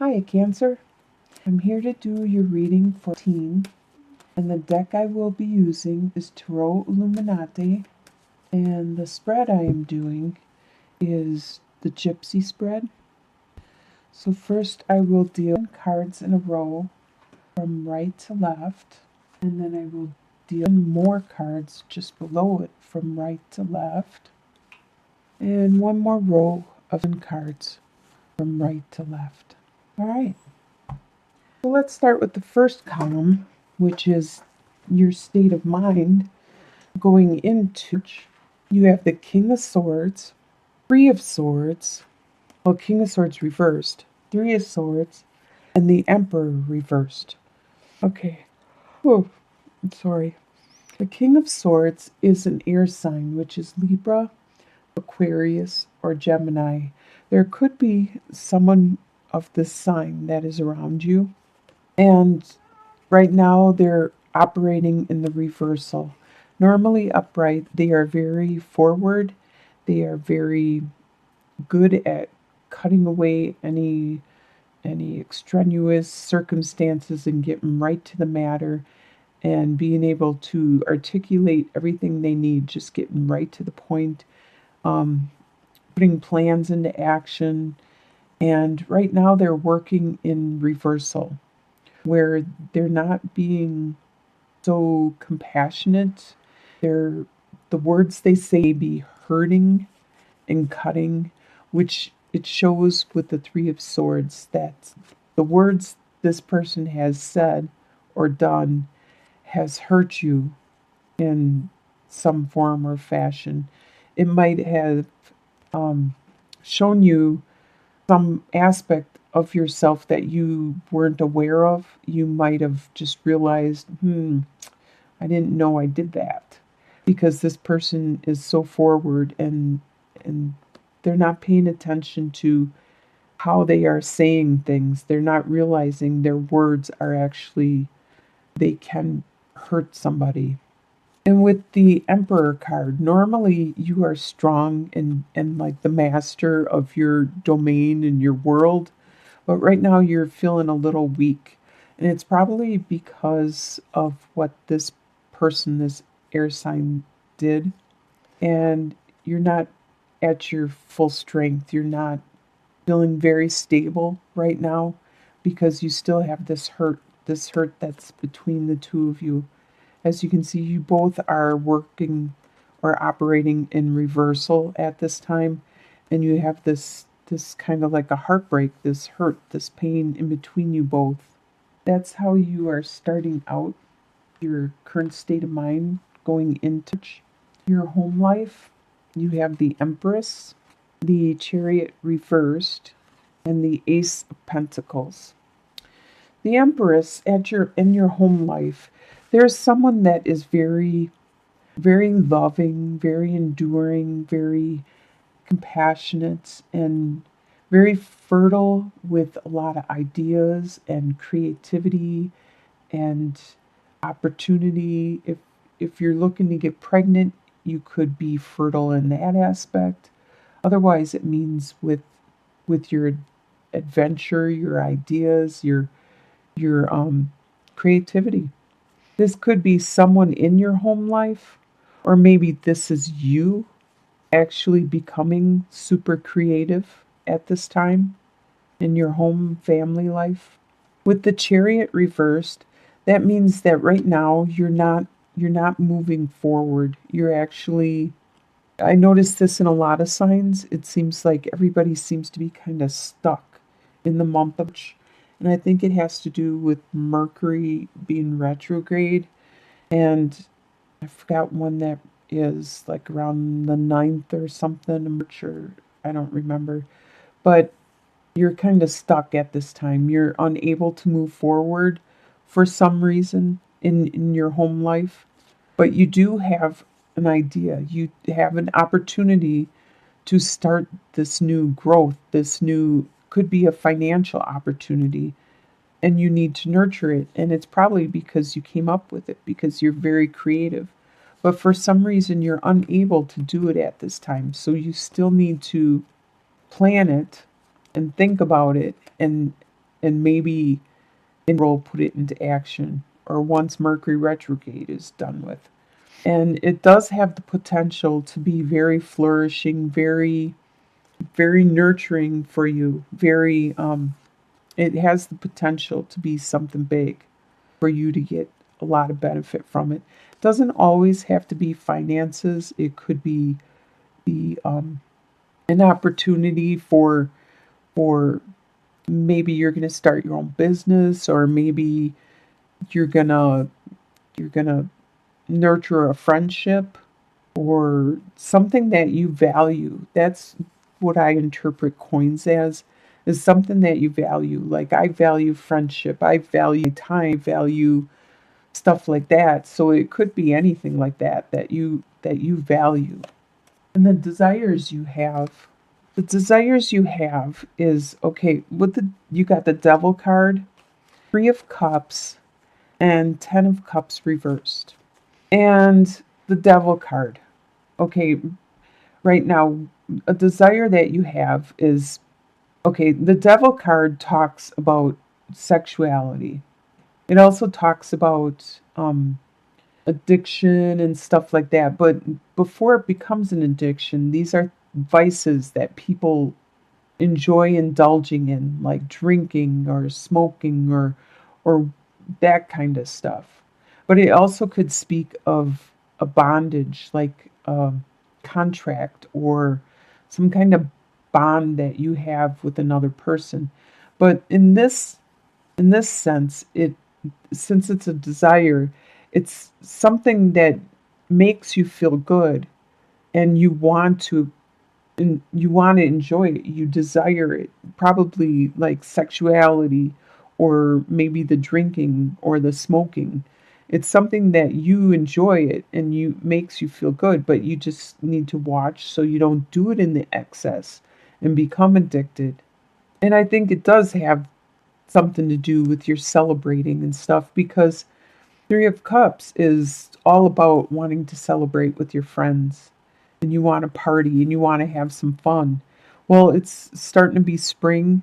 Hi, Cancer. I'm here to do your reading for teen, and the deck I will be using is Tarot Illuminati, and the spread I am doing is the Gypsy spread. So first I will deal cards in a row from right to left, and then I will deal more cards just below it from right to left, and one more row of cards from right to left. All right. So let's start with the first column, which is your state of mind going into. You have the King of Swords, Three of Swords, well, King of Swords reversed, Three of Swords, and the Emperor reversed. Okay. Oh, I'm sorry. The King of Swords is an air sign, which is Libra, Aquarius, or Gemini. There could be someone of this sign that is around you. And right now they're operating in the reversal. Normally upright, they are very forward. They are very good at cutting away any extraneous circumstances and getting right to the matter and being able to articulate everything they need, just getting right to the point, putting plans into action. And right now they're working in reversal, where they're not being so compassionate. The words they say be hurting and cutting, which it shows with the Three of Swords that the words this person has said or done has hurt you in some form or fashion. It might have shown you some aspect of yourself that you weren't aware of. You might have just realized, I didn't know I did that, because this person is so forward and they're not paying attention to how they are saying things. They're not realizing their words are actually, they can hurt somebody. And with the Emperor card, normally you are strong and like the master of your domain and your world, but right now you're feeling a little weak. And it's probably because of what this person, this air sign, did. And you're not at your full strength. You're not feeling very stable right now because you still have this hurt that's between the two of you. As you can see, you both are working or operating in reversal at this time, and you have this kind of like a heartbreak, this hurt, this pain in between you both. That's how you are starting out your current state of mind going into your home life. You have the Empress, the Chariot reversed, and the Ace of Pentacles. The Empress in your home life, there's someone that is very, very loving, very enduring, very compassionate, and very fertile with a lot of ideas and creativity and opportunity. If you're looking to get pregnant, you could be fertile in that aspect. Otherwise, it means with your adventure, your ideas, your creativity. This could be someone in your home life, or maybe this is you actually becoming super creative at this time in your home family life. With the Chariot reversed, that means that right now you're not moving forward. You're actually, I noticed this in a lot of signs. It seems like everybody seems to be kind of stuck in the month of March. And I think it has to do with Mercury being retrograde. And I forgot when that is, like around the 9th or something, I'm not sure. I don't remember. But you're kind of stuck at this time. You're unable to move forward for some reason in your home life. But you do have an idea. You have an opportunity to start this new growth, this new, could be a financial opportunity, and you need to nurture it. And it's probably because you came up with it, because you're very creative. But for some reason, you're unable to do it at this time. So you still need to plan it and think about it and maybe in role put it into action, or once Mercury retrograde is done with. And it does have the potential to be very flourishing, very nurturing for you. It has the potential to be something big for you to get a lot of benefit from it. It doesn't always have to be finances. It could be an opportunity for maybe you're going to start your own business, or maybe you're going to you're going to nurture a friendship or something that you value. That's what I interpret coins as, is something that you value. Like, I value friendship, I value time, I value stuff like that. So it could be anything like that that you value. And the desires you have. The desires you have is okay, with the you got the Devil card, 3 of Cups, and 10 of Cups reversed. And the Devil card. Okay, right now, a desire that you have is okay, the Devil card talks about sexuality. It also talks about addiction and stuff like that. But before it becomes an addiction, these are vices that people enjoy indulging in, like drinking or smoking or that kind of stuff. But it also could speak of a bondage, like a contract or some kind of bond that you have with another person. But in this sense, it since it's a desire, it's something that makes you feel good, and you want to enjoy it. You desire it, probably like sexuality, or maybe the drinking or the smoking. It's something that you enjoy it and you makes you feel good, but you just need to watch so you don't do it in the excess and become addicted. And I think it does have something to do with your celebrating and stuff, because 3 of Cups is all about wanting to celebrate with your friends, and you want to party and you want to have some fun. Well, it's starting to be spring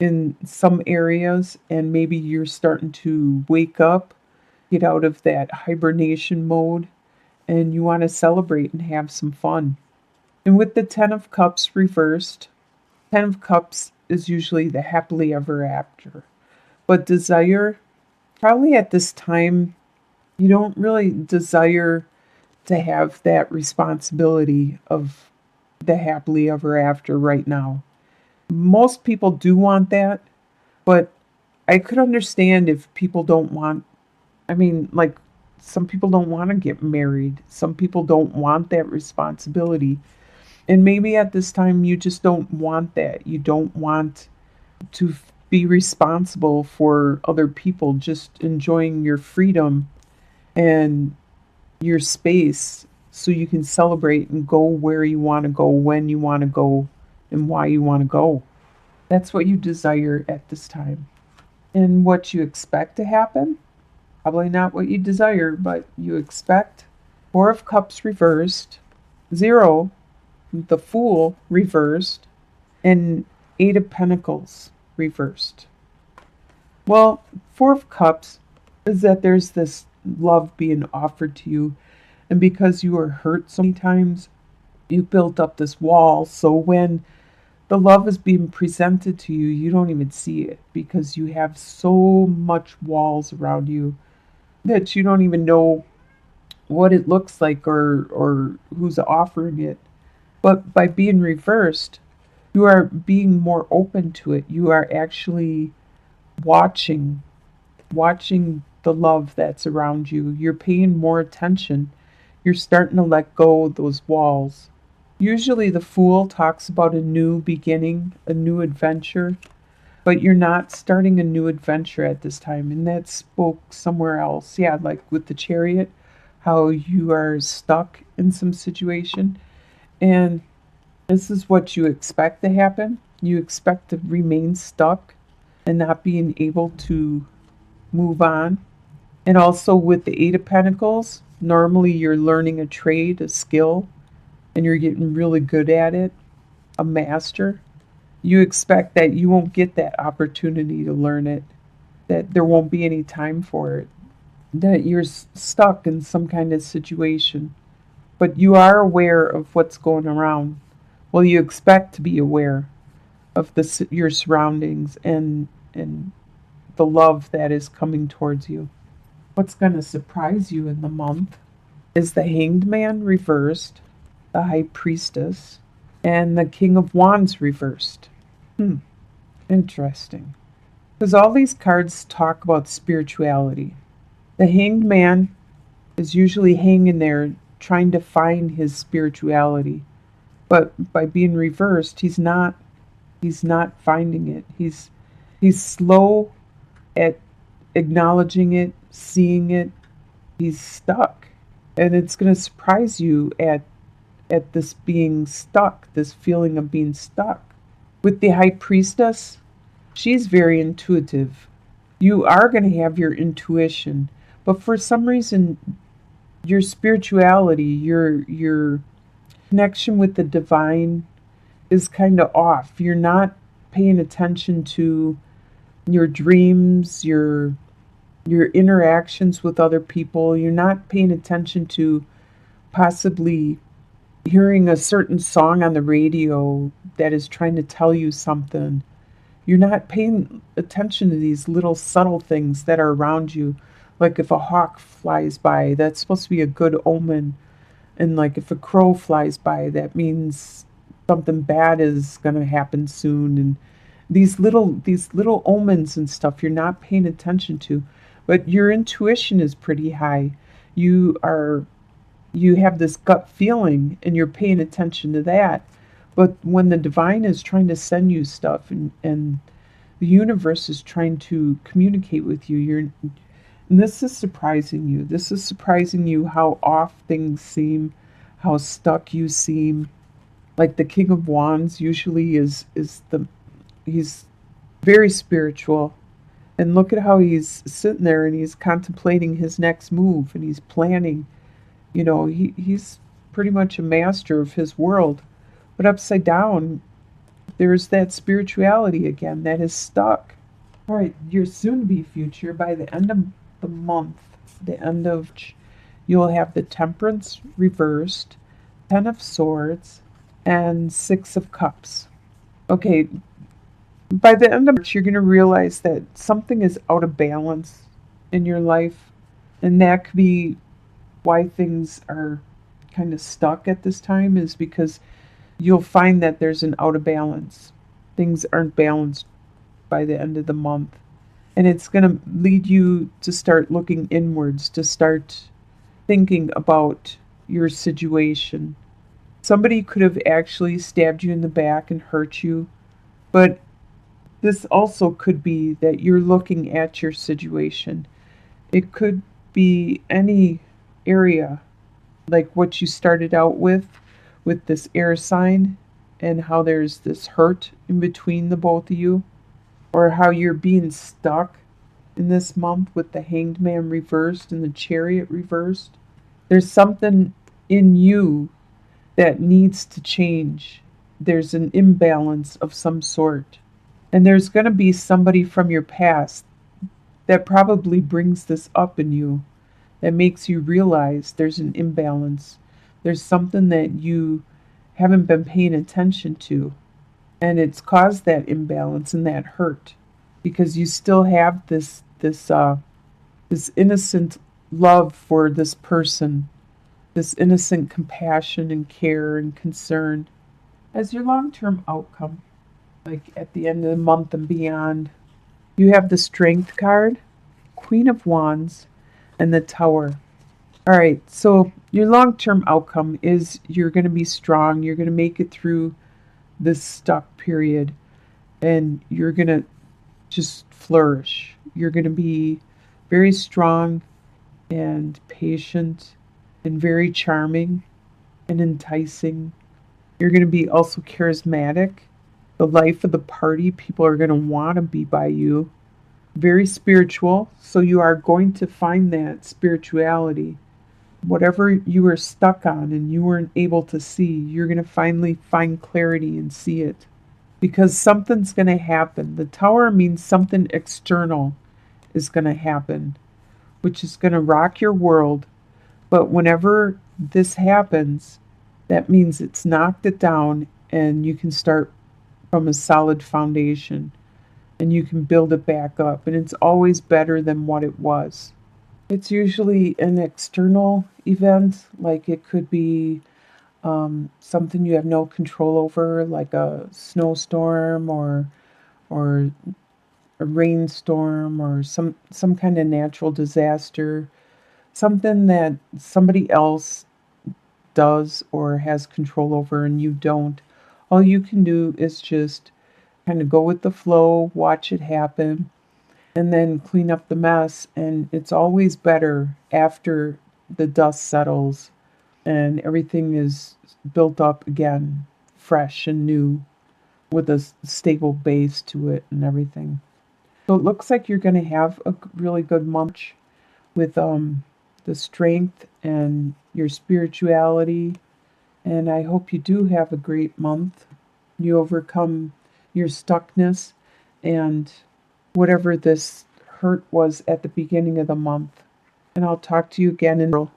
in some areas, and maybe you're starting to wake up, get out of that hibernation mode, and you want to celebrate and have some fun. And with the 10 of Cups reversed, 10 of Cups is usually the happily ever after. But desire, probably at this time, you don't really desire to have that responsibility of the happily ever after right now. Most people do want that, but I could understand if people don't want, I mean, like, some people don't want to get married. Some people don't want that responsibility. And maybe at this time you just don't want that. You don't want to be responsible for other people, just enjoying your freedom and your space so you can celebrate and go where you want to go, when you want to go, and why you want to go. That's what you desire at this time. And what you expect to happen? Probably not what you desire, but you expect 4 of Cups reversed, 0, the Fool reversed, and 8 of Pentacles reversed. Well, 4 of Cups is that there's this love being offered to you, and because you were hurt so many times, you built up this wall. So when the love is being presented to you, you don't even see it because you have so much walls around you that you don't even know what it looks like or who's offering it. But by being reversed, you are being more open to it. You are actually watching watching the love that's around you. You're paying more attention. You're starting to let go of those walls. Usually the Fool talks about a new beginning, a new adventure, but you're not starting a new adventure at this time, and that spoke somewhere else. Yeah, like with the Chariot, how you are stuck in some situation, and this is what you expect to happen. You expect to remain stuck and not being able to move on. And also with the 8 of Pentacles, normally you're learning a trade, a skill, and you're getting really good at it, a master. You expect that you won't get that opportunity to learn it, that there won't be any time for it, that you're stuck in some kind of situation. But you are aware of what's going around. Well, you expect to be aware of your surroundings and the love that is coming towards you. What's going to surprise you in the month is the Hanged Man reversed, the High Priestess, and the King of Wands reversed. Interesting. Because all these cards talk about spirituality. The Hanged Man is usually hanging there trying to find his spirituality. But by being reversed, he's not finding it. He's slow at acknowledging it, seeing it. He's stuck. And it's going to surprise you at this being stuck, this feeling of being stuck. With the High Priestess, she's very intuitive. You are going to have your intuition, but for some reason, your spirituality, your connection with the divine is kind of off. You're not paying attention to your dreams, your interactions with other people. You're not paying attention to possibly hearing a certain song on the radio that is trying to tell you something. You're not paying attention to these little subtle things that are around you. Like if a hawk flies by, that's supposed to be a good omen. And like if a crow flies by, that means something bad is going to happen soon. And these little omens and stuff you're not paying attention to. But your intuition is pretty high. You have this gut feeling and you're paying attention to that. But when the divine is trying to send you stuff and the universe is trying to communicate with you, and this is surprising you. This is surprising you how off things seem, how stuck you seem. Like the King of Wands usually is the he's very spiritual. And look at how he's sitting there and he's contemplating his next move and he's planning. He's pretty much a master of his world. But upside down, there's that spirituality again that is stuck. All right, your soon to be future, by the end of the month, the end of, you'll have the Temperance reversed, Ten of Swords, and Six of Cups. Okay, by the end of March, you're going to realize that something is out of balance in your life, and that could be why things are kind of stuck at this time, is because you'll find that there's an out of balance. Things aren't balanced by the end of the month. And it's going to lead you to start looking inwards, to start thinking about your situation. Somebody could have actually stabbed you in the back and hurt you, but this also could be that you're looking at your situation. It could be any area, like what you started out with this air sign, and how there's this hurt in between the both of you, or how you're being stuck in this month with the Hanged Man reversed and the Chariot reversed. There's something in you that needs to change. There's an imbalance of some sort. And there's going to be somebody from your past that probably brings this up in you, that makes you realize there's an imbalance. There's something that you haven't been paying attention to, and it's caused that imbalance and that hurt because you still have this innocent love for this person, this innocent compassion and care and concern. As your long-term outcome, like at the end of the month and beyond, you have the Strength card, Queen of Wands, and the Tower. All right, so your long-term outcome is you're going to be strong. You're going to make it through this stuck period, and you're going to just flourish. You're going to be very strong and patient and very charming and enticing. You're going to be also charismatic, the life of the party. People are going to want to be by you. Very spiritual, so you are going to find that spirituality. Whatever you were stuck on and you weren't able to see, you're going to finally find clarity and see it. because something's going to happen. The Tower means something external is going to happen, which is going to rock your world. But whenever this happens, that means it's knocked it down and you can start from a solid foundation and you can build it back up. And it's always better than what it was. It's usually an external event, like it could be something you have no control over, like a snowstorm or a rainstorm or some kind of natural disaster, something that somebody else does or has control over and you don't. All you can do is just kind of go with the flow, watch it happen, and then clean up the mess. And it's always better after the dust settles and everything is built up again, fresh and new, with a stable base to it and everything. So it looks like you're going to have a really good month with the strength and your spirituality. And I hope you do have a great month. You overcome your stuckness and whatever this hurt was at the beginning of the month. And I'll talk to you again in April.